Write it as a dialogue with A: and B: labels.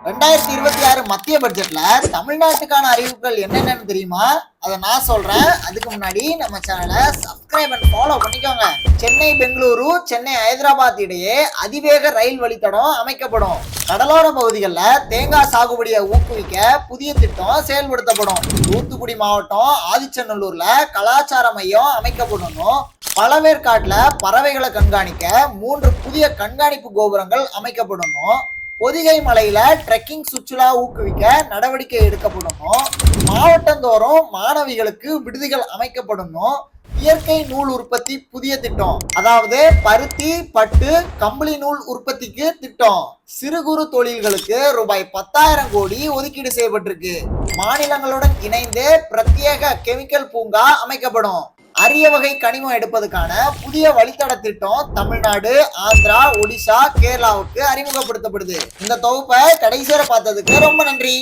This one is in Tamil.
A: 2026 மத்திய பட்ஜெட்ல தமிழ்நாட்டுக்கான அறிவிப்புகள் என்னென்னு தெரியுமா? அதை நான் சொல்றேன். அதுக்கு முன்னாடி நம்ம சேனலை சப்ஸ்கிரைப் அண்ட் ஃபாலோ பண்ணிக்கோங்க. சென்னை பெங்களூரு, சென்னை ஹைதராபாத் இடையே அதிவேக ரயில் வழித்தடம் அமைக்கப்படும். கடலோர பகுதிகளில் தேங்காய் சாகுபடியை ஊக்குவிக்க புதிய திட்டம் செயல்படுத்தப்படும். தூத்துக்குடி மாவட்டம் ஆதிச்சநல்லூர்ல கலாச்சார மையம் அமைக்கப்படும். பழவேற்காட்டுல பறவைகளை கண்காணிக்க 3 புதிய கண்காணிப்பு கோபுரங்கள் அமைக்கப்படும். பொதிகை மலையில ட்ரெக்கிங் சுற்றுலா ஊக்குவிக்க நடவடிக்கை எடுக்கப்படும். மாவட்டந்தோறும் மாணவிகளுக்கு விடுதிகள் அமைக்கப்படும். இயற்கை நூல் உற்பத்தி புதிய திட்டம், அதாவது பருத்தி, பட்டு, கம்பளி நூல் உற்பத்திக்கு திட்டம். சிறு குறு தொழில்களுக்கு ரூபாய் 10,000 கோடி ஒதுக்கீடு செய்யப்பட்டிருக்கு. மாநிலங்களுடன் இணைந்து பிரத்யேக கெமிக்கல் பூங்கா அமைக்கப்படும். அரிய வகை கனிமம் எடுப்பதற்கான புதிய வழித்தட திட்டம் தமிழ்நாடு, ஆந்திரா, ஒடிசா, கேரளாவுக்கு அறிமுகப்படுத்தப்படுது. இந்த தொகுப்பை கடைசியா பார்த்ததுக்கு ரொம்ப நன்றி.